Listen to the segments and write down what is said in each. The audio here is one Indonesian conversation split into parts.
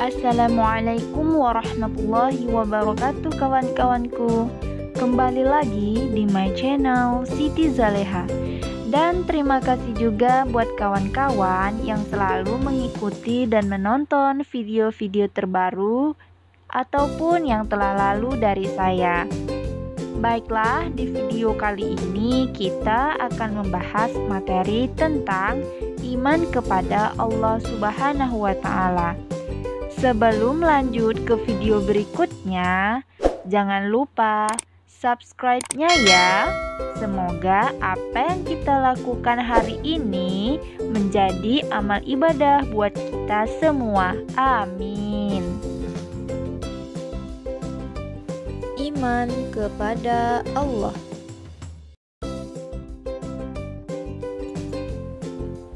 Assalamualaikum warahmatullahi wabarakatuh kawan-kawanku. Kembali lagi di my channel Siti Zaleha. Dan terima kasih juga buat kawan-kawan yang selalu mengikuti dan menonton video-video terbaru ataupun yang telah lalu dari saya. Baiklah, di video kali ini kita akan membahas materi tentang iman kepada Allah Subhanahu wa Ta'ala. Sebelum lanjut ke video berikutnya, jangan lupa subscribe-nya ya. Semoga apa yang kita lakukan hari ini menjadi amal ibadah buat kita semua. Amin. Iman kepada Allah.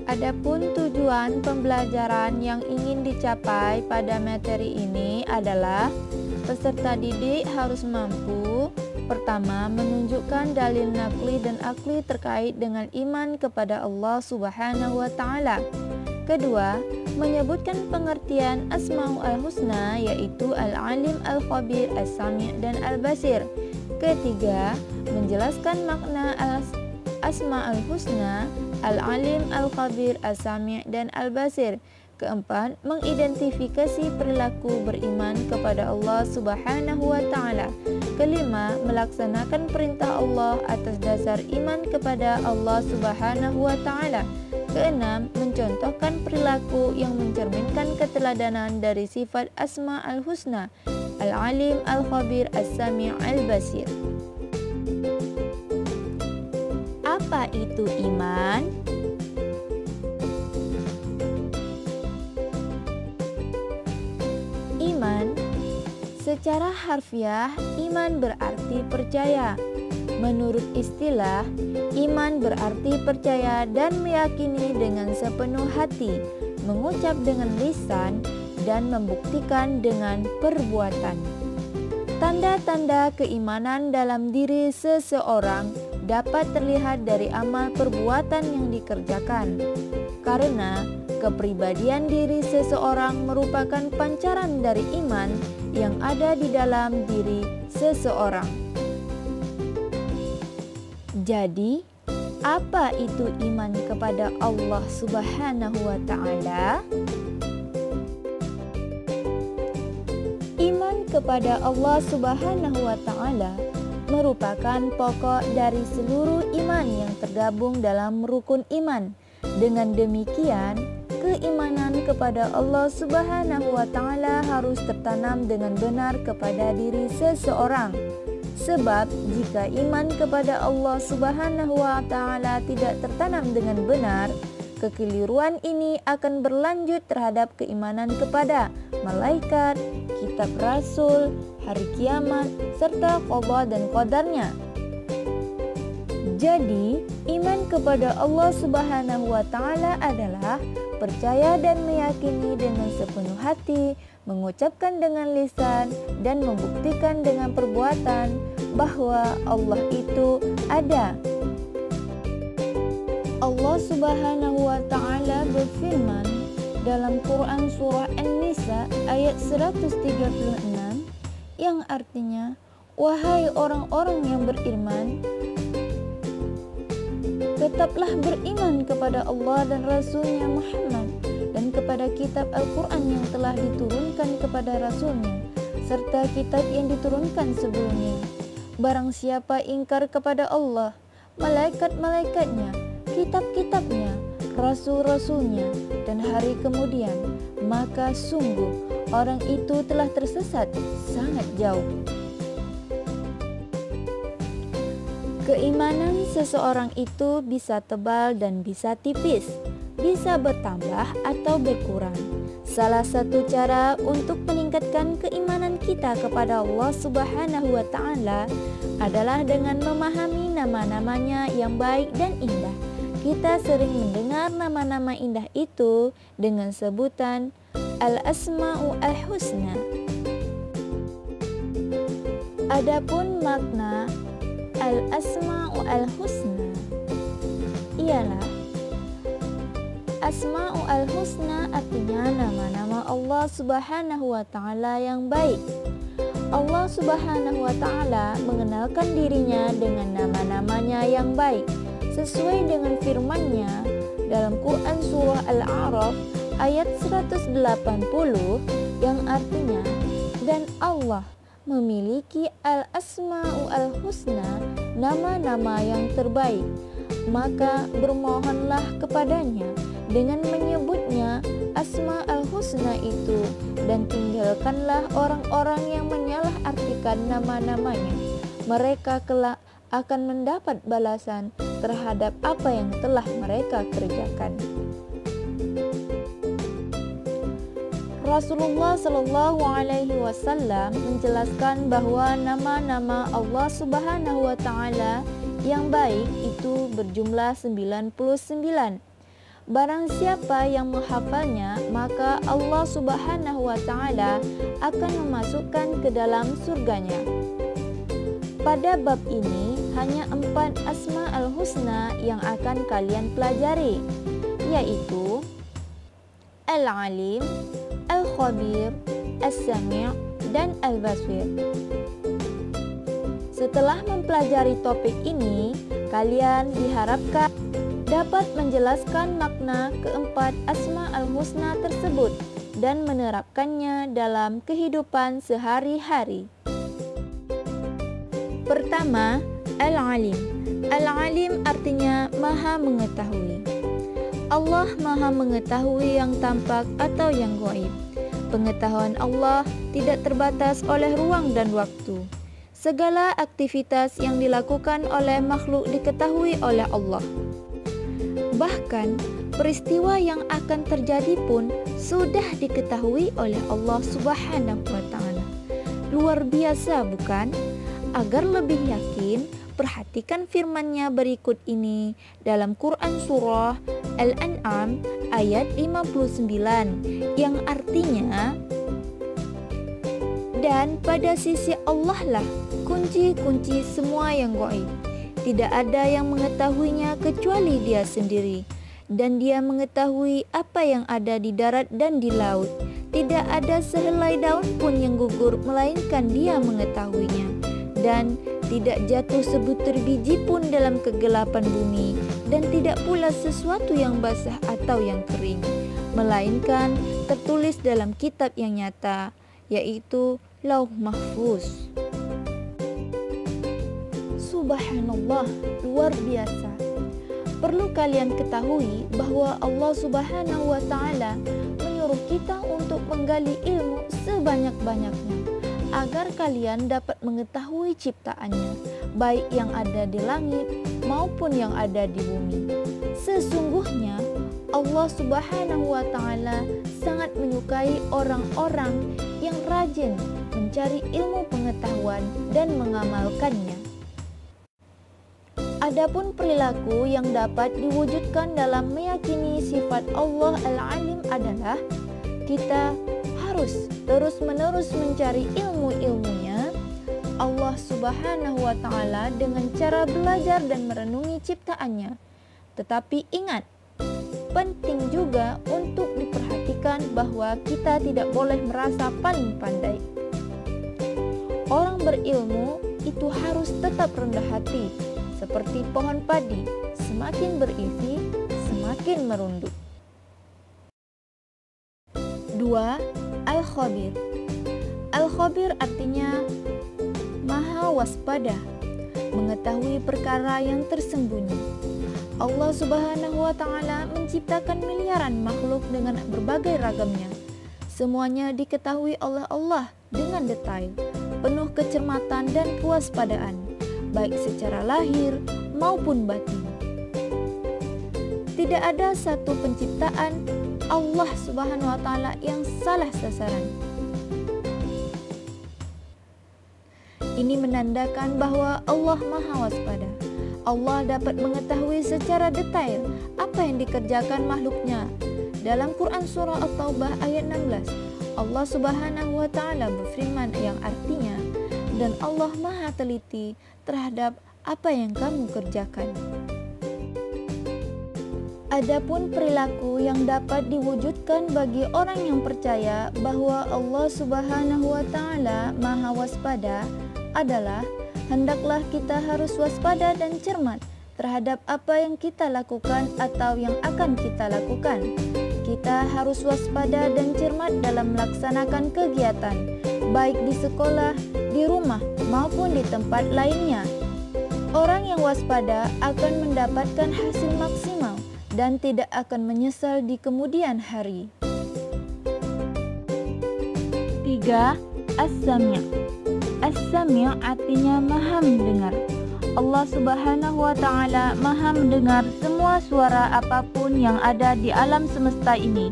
Adapun tujuan pembelajaran yang ingin dicapai pada materi ini adalah peserta didik harus mampu: pertama, menunjukkan dalil nakli dan akli terkait dengan iman kepada Allah Subhanahu wa Ta'ala. Kedua, menyebutkan pengertian Asmaul Husna, yaitu Al-Alim, Al-Khabir, As-Sami' dan Al-Basir. Ketiga, menjelaskan makna Asmaul Husna, Al-Alim, Al-Khabir, As-Sami' dan Al-Basir. Keempat, mengidentifikasi perilaku beriman kepada Allah Subhanahu wa Ta'ala. Kelima, melaksanakan perintah Allah atas dasar iman kepada Allah Subhanahu wa Ta'ala. Keenam, mencontohkan perilaku yang mencerminkan keteladanan dari sifat Asma al-Husna, Al-Alim, Al-Khabir, As-Sami', Al-Basir. Apa itu iman? Iman secara harfiah, iman berarti percaya. Menurut istilah, iman berarti percaya dan meyakini dengan sepenuh hati, mengucap dengan lisan, dan membuktikan dengan perbuatan. Tanda-tanda keimanan dalam diri seseorang dapat terlihat dari amal perbuatan yang dikerjakan, karena kepribadian diri seseorang merupakan pancaran dari iman yang ada di dalam diri seseorang. Jadi, apa itu iman kepada Allah Subhanahu wa Ta'ala? Iman kepada Allah Subhanahu wa Ta'ala merupakan pokok dari seluruh iman yang tergabung dalam rukun iman. Dengan demikian, keimanan kepada Allah Subhanahu wa Ta'ala harus tertanam dengan benar kepada diri seseorang. Sebab jika iman kepada Allah Subhanahu wa Ta'ala tidak tertanam dengan benar, kekeliruan ini akan berlanjut terhadap keimanan kepada malaikat, kitab rasul, hari kiamat, serta qada dan qadarnya. Jadi, iman kepada Allah Subhanahu wa Ta'ala adalah percaya dan meyakini dengan sepenuh hati, mengucapkan dengan lisan, dan membuktikan dengan perbuatan bahwa Allah itu ada. Allah Subhanahu wa Ta'ala berfirman dalam Quran Surah An-Nisa ayat 136 yang artinya, "Wahai orang-orang yang beriman, tetaplah beriman kepada Allah dan Rasul-Nya Muhammad dan kepada kitab Al-Quran yang telah diturunkan kepada Rasul-Nya serta kitab yang diturunkan sebelumnya. Barang siapa ingkar kepada Allah, malaikat-malaikatnya, kitab-kitabnya, rasul-rasulnya, dan hari kemudian, maka sungguh orang itu telah tersesat sangat jauh." Keimanan seseorang itu bisa tebal dan bisa tipis, bisa bertambah atau berkurang. Salah satu cara untuk meningkatkan keimanan kita kepada Allah Subhanahu wa Ta'ala adalah dengan memahami nama-namanya yang baik dan indah. Kita sering mendengar nama-nama indah itu dengan sebutan Al-Asma'ul Husna. Adapun makna Al-Asma'ul Husna ialah Asma'ul Husna artinya nama-nama Allah Subhanahu wa Ta'ala yang baik. Allah Subhanahu wa Ta'ala mengenalkan dirinya dengan nama-namanya yang baik sesuai dengan firman-Nya dalam Quran surah Al-A'raf ayat 180 yang artinya, dan Allah memiliki al-asma'ul husna, nama-nama yang terbaik, maka bermohonlah kepadanya dengan menyebutnya asma'ul husna itu, dan tinggalkanlah orang-orang yang menyalahartikan nama-namanya. Mereka kelak akan mendapat balasan terhadap apa yang telah mereka kerjakan. Rasulullah Shallallahu Alaihi Wasallam menjelaskan bahwa nama-nama Allah Subhanahu Wa Taala yang baik itu berjumlah 99. Barang siapa yang menghafalnya, maka Allah Subhanahu Wa Taala akan memasukkan ke dalam surganya. Pada bab ini hanya 4 asma'ul husna yang akan kalian pelajari, yaitu Al-Alim, Al-Khabir, As-Sami', dan Al-Basir. Setelah mempelajari topik ini, kalian diharapkan dapat menjelaskan makna keempat asma'ul husna tersebut dan menerapkannya dalam kehidupan sehari-hari. Pertama, Al-Alim. Al-Alim artinya Maha Mengetahui. Allah Maha Mengetahui yang tampak atau yang gaib. Pengetahuan Allah tidak terbatas oleh ruang dan waktu. Segala aktivitas yang dilakukan oleh makhluk diketahui oleh Allah. Bahkan peristiwa yang akan terjadi pun sudah diketahui oleh Allah Subhanahu wa Ta'ala. Luar biasa, bukan? Agar lebih yakin, perhatikan firman-Nya berikut ini dalam Quran surah Al-An'am ayat 59 yang artinya, dan pada sisi Allah lah kunci-kunci semua yang gaib. Tidak ada yang mengetahuinya kecuali Dia sendiri, dan Dia mengetahui apa yang ada di darat dan di laut. Tidak ada sehelai daun pun yang gugur melainkan Dia mengetahuinya, dan tidak jatuh sebutir biji pun dalam kegelapan bumi, dan tidak pula sesuatu yang basah atau yang kering, melainkan tertulis dalam kitab yang nyata, yaitu Lauh Mahfuz. Subhanallah, luar biasa. Perlu kalian ketahui bahwa Allah Subhanahu wa Ta'ala menyuruh kita untuk menggali ilmu sebanyak-banyaknya agar kalian dapat mengetahui ciptaannya, baik yang ada di langit maupun yang ada di bumi. Sesungguhnya Allah Subhanahu wa Ta'ala sangat menyukai orang-orang yang rajin mencari ilmu pengetahuan dan mengamalkannya. Adapun perilaku yang dapat diwujudkan dalam meyakini sifat Allah Al-Alim adalah kita harus terus-menerus mencari ilmu-ilmunya Allah Subhanahu wa Ta'ala dengan cara belajar dan merenungi ciptaannya. Tetapi ingat, penting juga untuk diperhatikan bahwa kita tidak boleh merasa paling pandai. Orang berilmu itu harus tetap rendah hati, seperti pohon padi, semakin berisi, semakin merunduk. 2. Al-Khabir. Al-Khabir artinya Maha Waspada, mengetahui perkara yang tersembunyi. Allah Subhanahu wa Ta'ala menciptakan miliaran makhluk dengan berbagai ragamnya. Semuanya diketahui oleh Allah dengan detail, penuh kecermatan dan kewaspadaan, baik secara lahir maupun batin. Tidak ada satu penciptaan Allah Subhanahu wa Ta'ala yang salah sasaran. Ini menandakan bahwa Allah Maha Waspada. Allah dapat mengetahui secara detail apa yang dikerjakan makhluknya. Dalam Quran surah At-Taubah ayat 16, Allah Subhanahu wa Ta'ala berfirman yang artinya, dan Allah Maha teliti terhadap apa yang kamu kerjakan. Adapun perilaku yang dapat diwujudkan bagi orang yang percaya bahwa Allah Subhanahu wa Ta'ala Maha Waspada adalah hendaklah kita harus waspada dan cermat terhadap apa yang kita lakukan atau yang akan kita lakukan. Kita harus waspada dan cermat dalam melaksanakan kegiatan, baik di sekolah, di rumah, maupun di tempat lainnya. Orang yang waspada akan mendapatkan hasil maksimal dan tidak akan menyesal di kemudian hari. 3. As-Sami'. As-Sami' artinya maha mendengar. Allah Subhanahu wa Ta'ala maha mendengar semua suara apapun yang ada di alam semesta ini.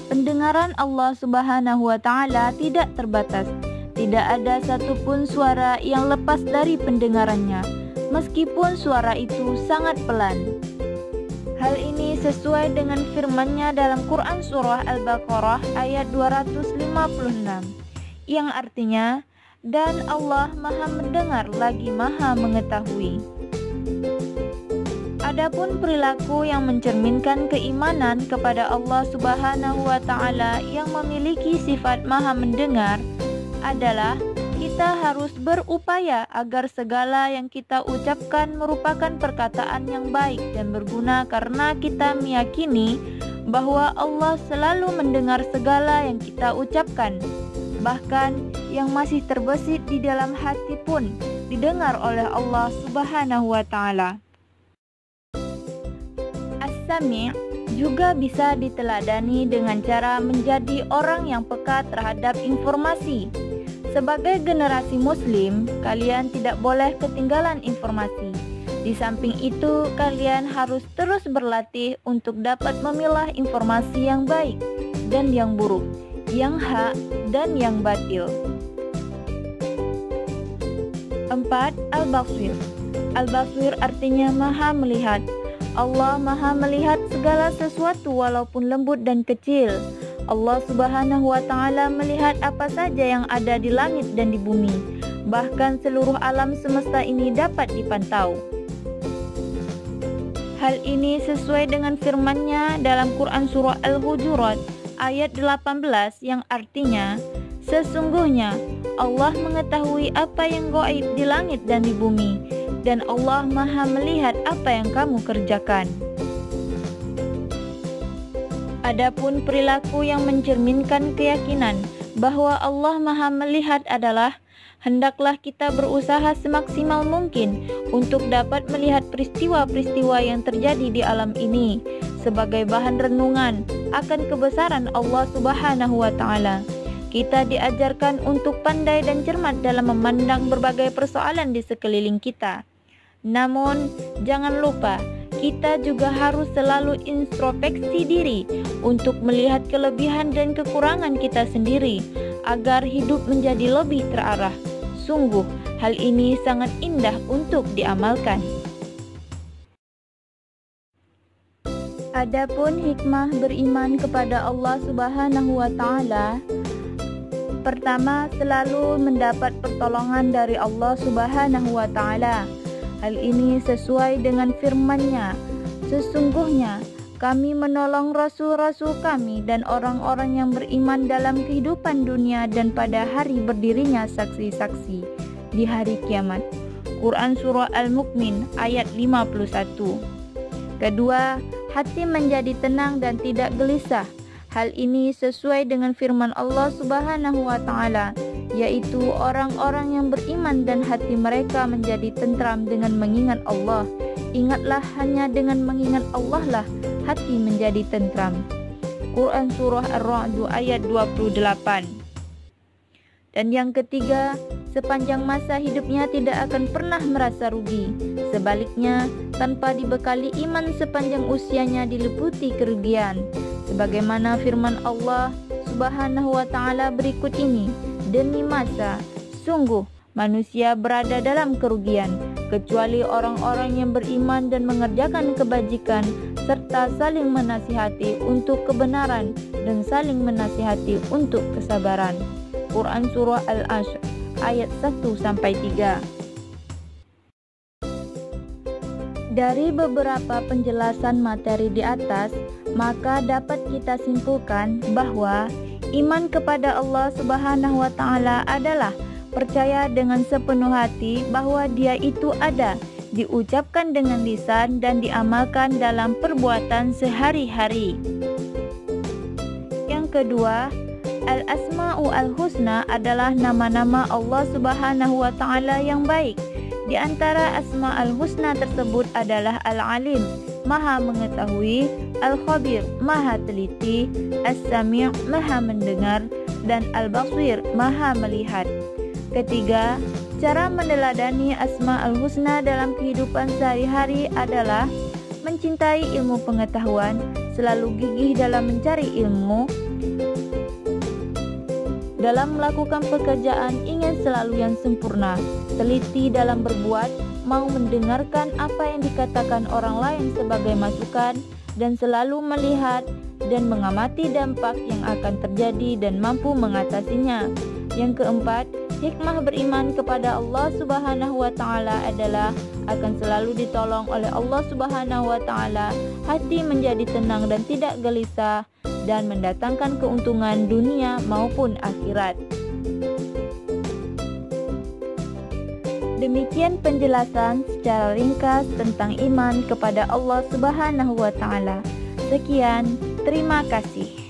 Pendengaran Allah Subhanahu wa Ta'ala tidak terbatas. Tidak ada satupun suara yang lepas dari pendengarannya, meskipun suara itu sangat pelan. Hal ini sesuai dengan firman-Nya dalam Quran Surah Al-Baqarah ayat 256, yang artinya, dan Allah maha mendengar lagi maha mengetahui. Adapun perilaku yang mencerminkan keimanan kepada Allah Subhanahu wa Ta'ala yang memiliki sifat maha mendengar adalah kita harus berupaya agar segala yang kita ucapkan merupakan perkataan yang baik dan berguna, karena kita meyakini bahwa Allah selalu mendengar segala yang kita ucapkan. Bahkan yang masih terbesit di dalam hati pun didengar oleh Allah Subhanahu wa Ta'ala. As-Sami' juga bisa diteladani dengan cara menjadi orang yang peka terhadap informasi. Sebagai generasi muslim, kalian tidak boleh ketinggalan informasi. Di samping itu, kalian harus terus berlatih untuk dapat memilah informasi yang baik dan yang buruk, yang hak dan yang batil. 4. Al-Basir. Al-Basir artinya maha melihat. Allah maha melihat segala sesuatu walaupun lembut dan kecil. Allah Subhanahu wa Ta'ala melihat apa saja yang ada di langit dan di bumi. Bahkan seluruh alam semesta ini dapat dipantau. Hal ini sesuai dengan firman-Nya dalam Quran Surah Al-Hujurat ayat 18 yang artinya, sesungguhnya Allah mengetahui apa yang gaib di langit dan di bumi, dan Allah maha melihat apa yang kamu kerjakan. Adapun perilaku yang mencerminkan keyakinan bahwa Allah maha melihat adalah hendaklah kita berusaha semaksimal mungkin untuk dapat melihat peristiwa-peristiwa yang terjadi di alam ini sebagai bahan renungan akan kebesaran Allah Subhanahu wa Ta'ala. Kita diajarkan untuk pandai dan cermat dalam memandang berbagai persoalan di sekeliling kita. Namun, jangan lupa, kita juga harus selalu introspeksi diri untuk melihat kelebihan dan kekurangan kita sendiri agar hidup menjadi lebih terarah. Sungguh, hal ini sangat indah untuk diamalkan. Adapun hikmah beriman kepada Allah Subhanahu wa Ta'ala, pertama, selalu mendapat pertolongan dari Allah Subhanahu wa Ta'ala. Hal ini sesuai dengan firman-Nya, sesungguhnya kami menolong rasul-rasul kami dan orang-orang yang beriman dalam kehidupan dunia dan pada hari berdirinya saksi-saksi di hari kiamat. Quran Surah Al-Mu'min ayat 51. Kedua, hati menjadi tenang dan tidak gelisah. Hal ini sesuai dengan firman Allah Subhanahu wa Ta'ala, yaitu orang-orang yang beriman dan hati mereka menjadi tentram dengan mengingat Allah. Ingatlah, hanya dengan mengingat Allah lah hati menjadi tentram. Quran Surah Ar-Ra'd ayat 28. Dan yang ketiga, sepanjang masa hidupnya tidak akan pernah merasa rugi. Sebaliknya, tanpa dibekali iman sepanjang usianya diliputi kerugian. Sebagaimana firman Allah Subhanahu wa Ta'ala berikut ini, demi masa, sungguh manusia berada dalam kerugian, kecuali orang-orang yang beriman dan mengerjakan kebajikan, serta saling menasihati untuk kebenaran dan saling menasihati untuk kesabaran. Quran Surah Al-Ashr ayat 1-3. Dari beberapa penjelasan materi di atas, maka dapat kita simpulkan bahwa iman kepada Allah Subhanahu wa Ta'ala adalah percaya dengan sepenuh hati bahwa Dia itu ada, diucapkan dengan lisan dan diamalkan dalam perbuatan sehari-hari. Yang kedua, Al-Asma'u Al-Husna adalah nama-nama Allah Subhanahu wa Ta'ala yang baik. Di antara Asma Al-Husna tersebut adalah Al-Alim, Maha mengetahui, Al-Khabir, Maha teliti, As-Sami', Maha mendengar, dan Al-Basir, Maha melihat. Ketiga, cara meneladani Asma Al-Husna dalam kehidupan sehari-hari adalah mencintai ilmu pengetahuan, selalu gigih dalam mencari ilmu, dalam melakukan pekerjaan ingin selalu yang sempurna, teliti dalam berbuat, mau mendengarkan apa yang dikatakan orang lain sebagai masukan, dan selalu melihat dan mengamati dampak yang akan terjadi dan mampu mengatasinya. Yang keempat, hikmah beriman kepada Allah Subhanahu wa Ta'ala adalah akan selalu ditolong oleh Allah Subhanahu wa Ta'ala, hati menjadi tenang dan tidak gelisah, dan mendatangkan keuntungan dunia maupun akhirat. Demikian penjelasan secara ringkas tentang iman kepada Allah Subhanahu wa Ta'ala. Sekian, terima kasih.